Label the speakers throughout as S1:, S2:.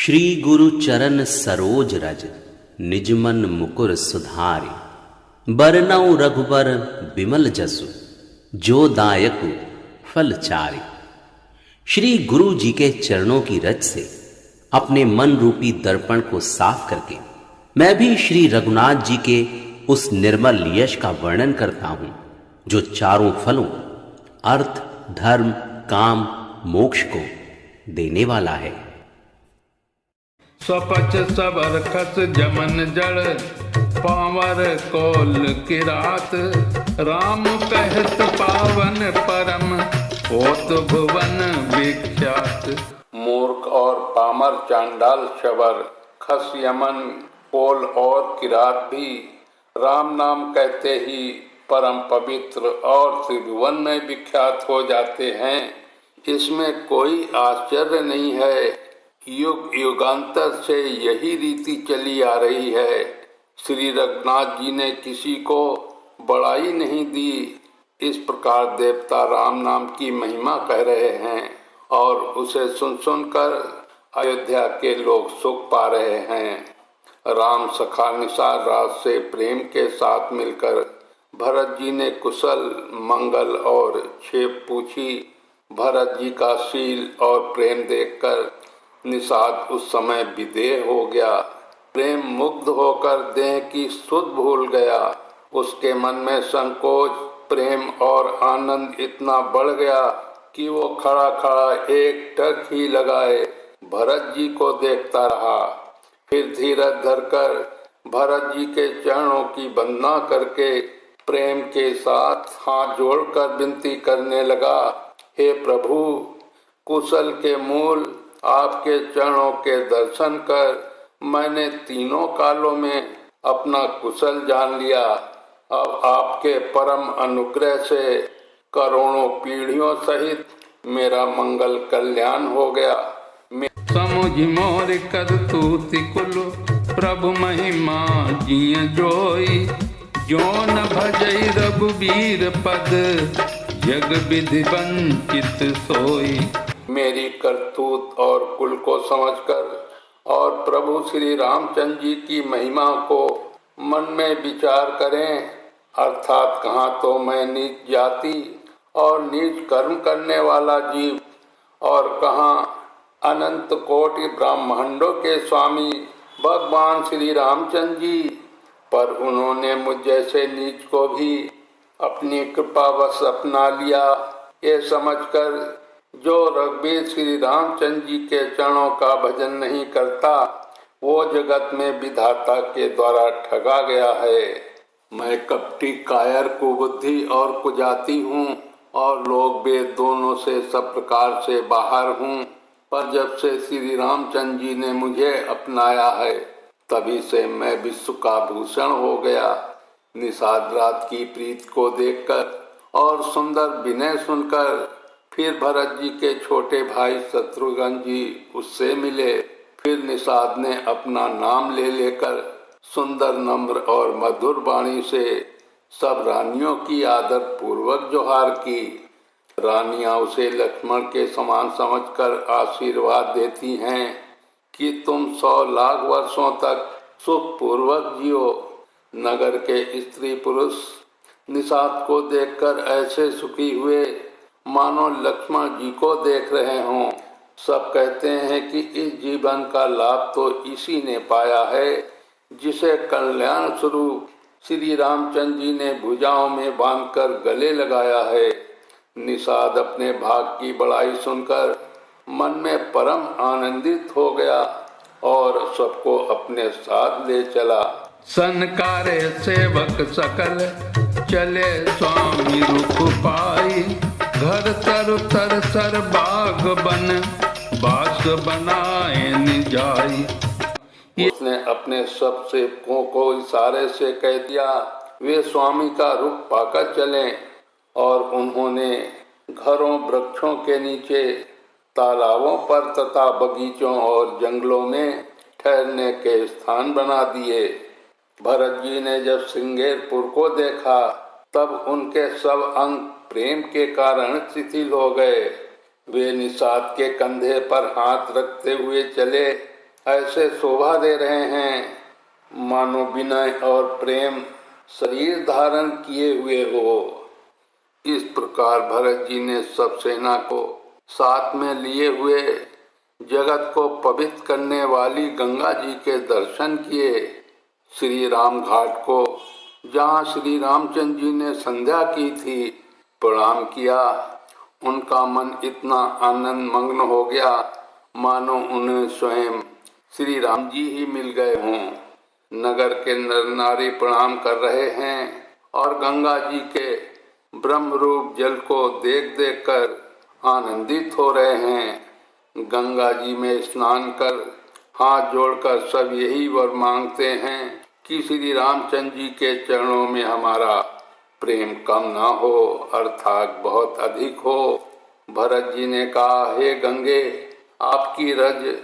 S1: श्री गुरु चरण सरोज रज निजमन मुकुर सुधारि। बरनउँ रघुबर बिमल जसु जो दायकु फल चारि। श्री गुरु जी के चरणों की रज से अपने मन रूपी दर्पण को साफ करके मैं भी श्री रघुनाथ जी के उस निर्मल यश का वर्णन करता हूं जो चारों फलों अर्थ, धर्म, काम, मोक्ष को देने वाला है।
S2: स्वपच सबर खस जमन जड़ पावर कोल किरात। राम कहत पावन परम होत भुवन विख्यात। मूर्ख और पामर चांडाल शबर खस यमन कोल और किरात भी राम नाम कहते ही परम पवित्र और त्रिभुवन में विख्यात हो जाते हैं। इसमें कोई आश्चर्य नहीं है। युग युगांतर से यही रीति चली आ रही है। श्री रघुनाथ जी ने किसी को बड़ाई नहीं दी। इस प्रकार देवता राम नाम की महिमा कह रहे हैं और उसे सुन सुनकर अयोध्या के लोग सुख पा रहे हैं। राम सखा निसार रात से प्रेम के साथ मिलकर भरत जी ने कुशल मंगल और क्षेप पूछी। भरत जी का शील और प्रेम देखकर निषाद उस समय विदेह हो गया। प्रेम मुग्ध होकर देह की सुध भूल गया। उसके मन में संकोच, प्रेम और आनंद इतना बढ़ गया कि वो खड़ा खड़ा एक टक ही लगाए भरत जी को देखता रहा। फिर धीरज धरकर भरत जी के चरणों की वंदना करके प्रेम के साथ हाथ जोड़कर विनती करने लगा, हे प्रभु, कुशल के मूल आपके चरणों के दर्शन कर मैंने तीनों कालों में अपना कुशल जान लिया। अब आपके परम अनुग्रह से करोड़ों पीढ़ियों सहित मेरा मंगल कल्याण हो गया। समुझ मोर करतूति कुल प्रभु महिमा जिय जोई। जो न भजई रघुबीर पद जग विधि वंचित सोई। मेरी करतूत और कुल को समझकर और प्रभु श्री रामचंद्र जी की महिमा को मन में विचार करें, अर्थात कहाँ तो मैं नीच जाति और नीच कर्म करने वाला जीव और कहाँ अनंत कोटि ब्रह्मांडों के स्वामी भगवान श्री रामचंद्र जी। पर उन्होंने मुझ जैसे नीच को भी अपनी कृपावश अपना लिया। ये समझकर जो रघुवीर श्री रामचंद्र जी के चरणों का भजन नहीं करता वो जगत में विधाता के द्वारा ठगा गया है। मैं कपटी, कायर, कुबुद्धि और कुजाति हूँ और लोग वेद दोनों से सब प्रकार से बाहर हूँ। पर जब से श्री रामचंद्र जी ने मुझे अपनाया है तभी से मैं विश्व का भूषण हो गया। निषाद रात की प्रीत को देखकर और सुंदर विनय सुनकर फिर भरत जी के छोटे भाई शत्रुघ्न जी उससे मिले। फिर निषाद ने अपना नाम ले लेकर सुंदर, नम्र और मधुर वाणी से सब रानियों की आदर पूर्वक जोहार की। रानियां उसे लक्ष्मण के समान समझकर आशीर्वाद देती हैं कि तुम 100 लाख वर्षों तक सुख पूर्वक जियो। नगर के स्त्री पुरुष निषाद को देखकर ऐसे सुखी हुए मानो लक्ष्मण जी को देख रहे हों। सब कहते हैं कि इस जीवन का लाभ तो इसी ने पाया है जिसे कल्याण स्वरूप श्री रामचंद्र जी ने भुजाओं में बांधकर गले लगाया है। निषाद अपने भाग की बड़ाई सुनकर मन में परम आनंदित हो गया और सबको अपने साथ ले चला। सनकारे सेवक सकल चले स्वामी रूप पाई। घर तर तर सर बाग बन बास बनाए निजाई। उसने अपने सब सेवकों को इशारे से कह दिया वे स्वामी का रूप पाकर चलें और उन्होंने घरों, वृक्षों के नीचे, तालाबों पर तथा बगीचों और जंगलों में ठहरने के स्थान बना दिए। भरत जी ने जब श्रृंगेरपुर को देखा तब उनके सब अंग प्रेम के कारण शिथिल हो गए। वे निषाद के कंधे पर हाथ रखते हुए चले ऐसे शोभा दे रहे हैं मानो विनय और प्रेम शरीर धारण किए हुए हो। इस प्रकार भरत जी ने सब सेना को साथ में लिए हुए जगत को पवित्र करने वाली गंगा जी के दर्शन किए। श्री राम घाट को, जहाँ श्री रामचंद्र जी ने संध्या की थी, प्रणाम किया। उनका मन इतना आनंद मग्न हो गया मानो उन्हें स्वयं श्री राम जी ही मिल गए हों। नगर के नर नारी प्रणाम कर रहे हैं और गंगा जी के ब्रह्म रूप जल को देख देख कर आनंदित हो रहे हैं। गंगा जी में स्नान कर हाथ जोड़कर सब यही वर मांगते हैं कि श्री रामचंद्र जी के चरणों में हमारा प्रेम कम ना हो, अर्थात बहुत अधिक हो। भरत जी ने कहा, हे गंगे, आपकी रज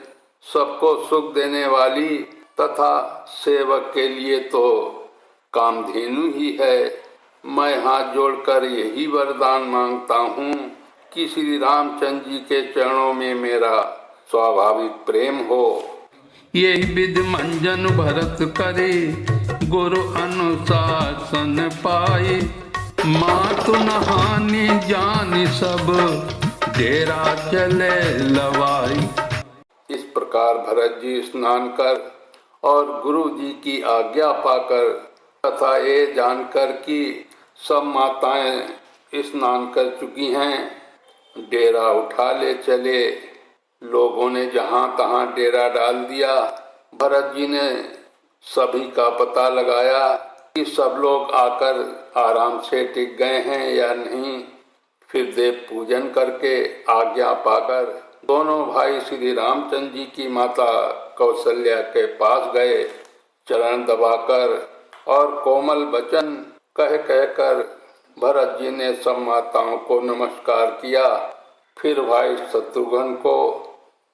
S2: सबको सुख देने वाली तथा सेवक के लिए तो कामधेनु ही है। मैं हाथ जोड़कर यही वरदान मांगता हूँ कि श्री रामचंद्र जी के चरणों में मेरा स्वाभाविक प्रेम हो।
S3: ये विधि मंजन भरत करे, गुरु अनुशासन पाए। मातु न हानि जानि सब, डेरा चले लवाई।
S2: इस प्रकार भरत जी स्नान कर और गुरु जी की आज्ञा पाकर तथा ये जानकर कि सब माताएं स्नान कर चुकी हैं, डेरा उठा ले चले। लोगों ने जहाँ तहाँ डेरा डाल दिया। भरत जी ने सभी का पता लगाया कि सब लोग आकर आराम से टिक गए हैं या नहीं। फिर देव पूजन करके आज्ञा पाकर दोनों भाई श्री रामचंद्र जी की माता कौशल्या के पास गए। चरण दबाकर और कोमल वचन कह कहकर भरत जी ने सब माताओं को नमस्कार किया। फिर भाई शत्रुघ्न को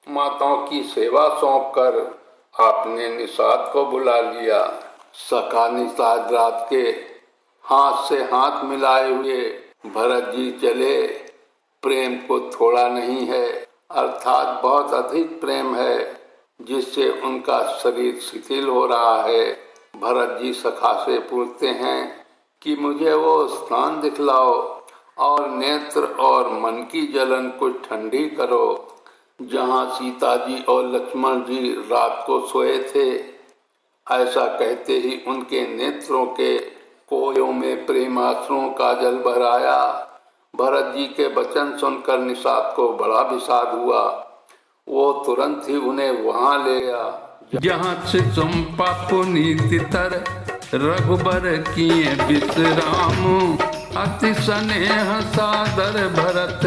S2: माताओं की सेवा सौंपकर आपने निषाद को बुला लिया। सखा निषाद रात के हाथ से हाथ मिलाए हुए भरत जी चले। प्रेम को थोड़ा नहीं है, अर्थात बहुत अधिक प्रेम है, जिससे उनका शरीर शिथिल हो रहा है। भरत जी सखा से पूछते हैं कि मुझे वो स्थान दिखलाओ और नेत्र और मन की जलन कुछ ठंडी करो जहाँ सीता जी और लक्ष्मण जी रात को सोए थे। ऐसा कहते ही उनके नेत्रों के कोयों में प्रेमाश्रुओं का जल भर आया। भरत जी के वचन सुनकर निषाद को बड़ा विषाद हुआ। वो तुरंत ही उन्हें वहां ले गया
S3: जहाँ से चंपा पुनीति तर, रघुबर किए विश्राम। अति स्नेह सादर भरत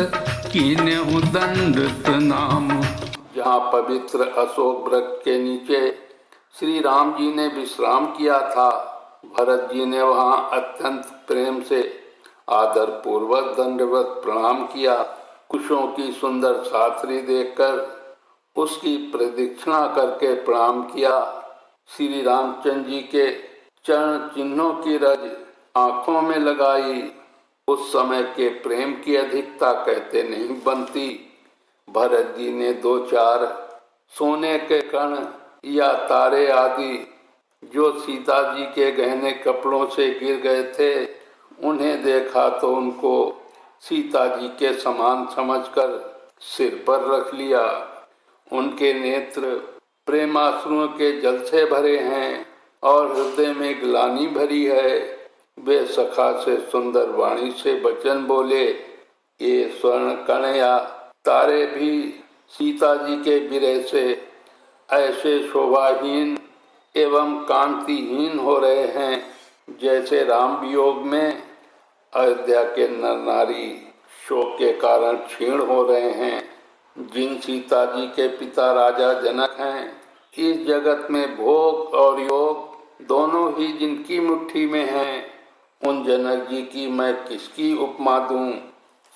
S3: कीन्हु दंडत नाम।
S2: जहाँ पवित्र अशोक वृक्ष के नीचे श्री राम जी ने विश्राम किया था, भरत जी ने वहाँ अत्यंत प्रेम से आदर पूर्वक दंडवत प्रणाम किया। कुशों की सुंदर साथरी देखकर उसकी प्रदक्षिणा करके प्रणाम किया। श्री रामचंद्र जी के चरण चिन्हों की रज आंखों में लगाई। उस समय के प्रेम की अधिकता कहते नहीं बनती। भरत जी ने 2-4 सोने के कण या तारे आदि जो सीता जी के गहने कपड़ों से गिर गए थे, उन्हें देखा तो उनको सीता जी के समान समझकर सिर पर रख लिया। उनके नेत्र प्रेमाश्रुओं के जल से भरे हैं और हृदय में ग्लानि भरी है। वे सखा से सुंदर वाणी से वचन बोले, ये स्वर्ण कण या तारे भी सीता जी के विरह से ऐसे शोभाहीन एवं कांतिहीन हो रहे हैं जैसे राम वियोग में अयोध्या के नर नारी शोक के कारण क्षीण हो रहे हैं। जिन सीता जी के पिता राजा जनक हैं, इस जगत में भोग और योग दोनों ही जिनकी मुट्ठी में हैं, उन जनक जी की मैं किसकी उपमा दूं।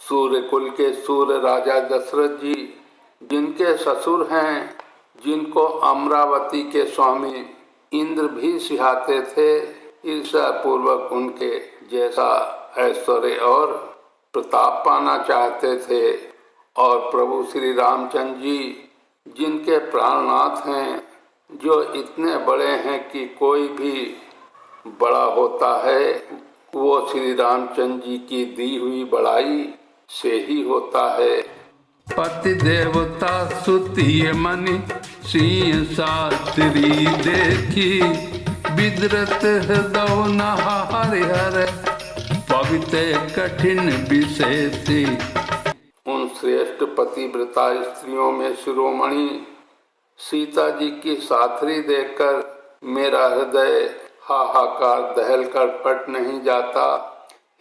S2: सूर्य कुल के सूर्य राजा दशरथ जी, जिनके ससुर हैं, जिनको अमरावती के स्वामी इंद्र भी सिहाते थे, ईर्ष्या पूर्वक उनके जैसा ऐश्वर्य और प्रताप पाना चाहते थे। और प्रभु श्री रामचंद्र जी, जिनके प्राणनाथ हैं, जो इतने बड़े हैं कि कोई भी बड़ा होता है वो श्री रामचंद्र जी की दी हुई बड़ाई से ही होता है।
S3: पति देवता सुतिय मनि सिंह शास्त्री देखी, विद्रत हृदय नहा हरिहर पवित्र कठिन विशेषी।
S2: उन श्रेष्ठ पतिव्रता स्त्रियों में शिरोमणि सीता जी की साथरी देखकर मेरा हृदय हाहाकार दहल कर फट नहीं जाता।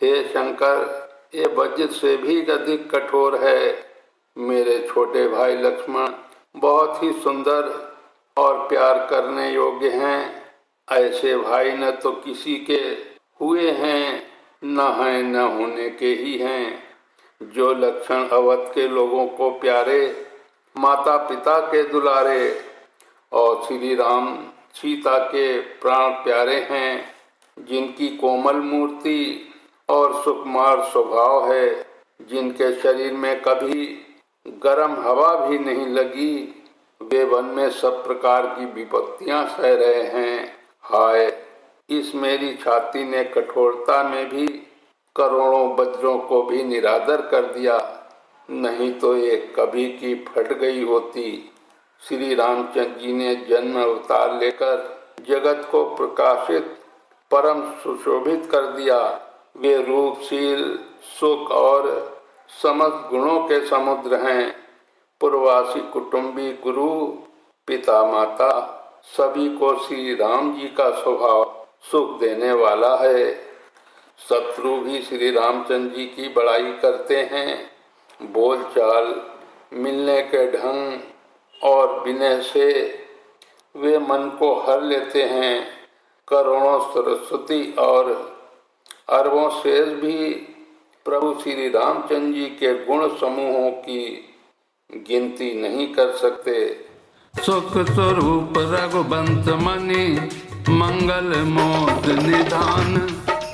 S2: हे शंकर, ये वज्र से भी अधिक कठोर है। मेरे छोटे भाई लक्ष्मण बहुत ही सुंदर और प्यार करने योग्य हैं। ऐसे भाई न तो किसी के हुए हैं, न हैं न होने के ही हैं। जो लक्षण अवध के लोगों को प्यारे, माता पिता के दुलारे और श्री राम सीता के प्राण प्यारे हैं, जिनकी कोमल मूर्ति और सुकुमार स्वभाव है, जिनके शरीर में कभी गर्म हवा भी नहीं लगी, वे वन में सब प्रकार की विपत्तियां सह रहे हैं। हाय, इस मेरी छाती ने कठोरता में भी करोड़ों वज्रों को भी निरादर कर दिया, नहीं तो ये कभी की फट गई होती। श्री रामचंद्र जी ने जन्म अवतार लेकर जगत को प्रकाशित परम सुशोभित कर दिया। वे रूपशील, सुख और समस्त गुणों के समुद्र हैं। पूर्वासी, कुटुंबी, गुरु, पिता, माता सभी को श्री राम जी का स्वभाव सुख देने वाला है। शत्रु भी श्री रामचंद्र जी की बड़ाई करते हैं। बोलचाल, मिलने के ढंग और विनय से वे मन को हर लेते हैं। करोड़ों सरस्वती और अरबों शेष भी प्रभु श्री रामचंद्र जी के गुण समूहों की गिनती नहीं कर सकते।
S3: सुख स्वरूप रघुवंश मणि मंगल मोद निधान,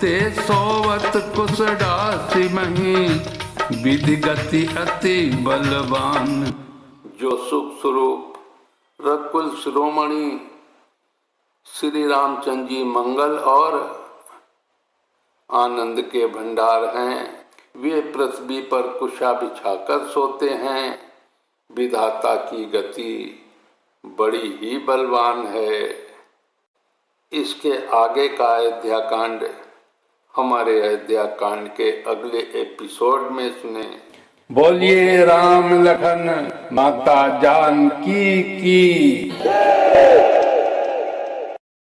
S3: ते सोवत कुशडासी मही विधि गति अति बलवान।
S2: जो सुख स्वरूप रघुकुल शिरोमणि श्री रामचंद्र जी मंगल और आनंद के भंडार हैं, वे पृथ्वी पर कुशा बिछाकर सोते हैं। विधाता की गति बड़ी ही बलवान है। इसके आगे का अयोध्या कांड हमारे अयोध्या कांड के अगले एपिसोड में सुने।
S3: बोलिए राम लखन माता जानकी की।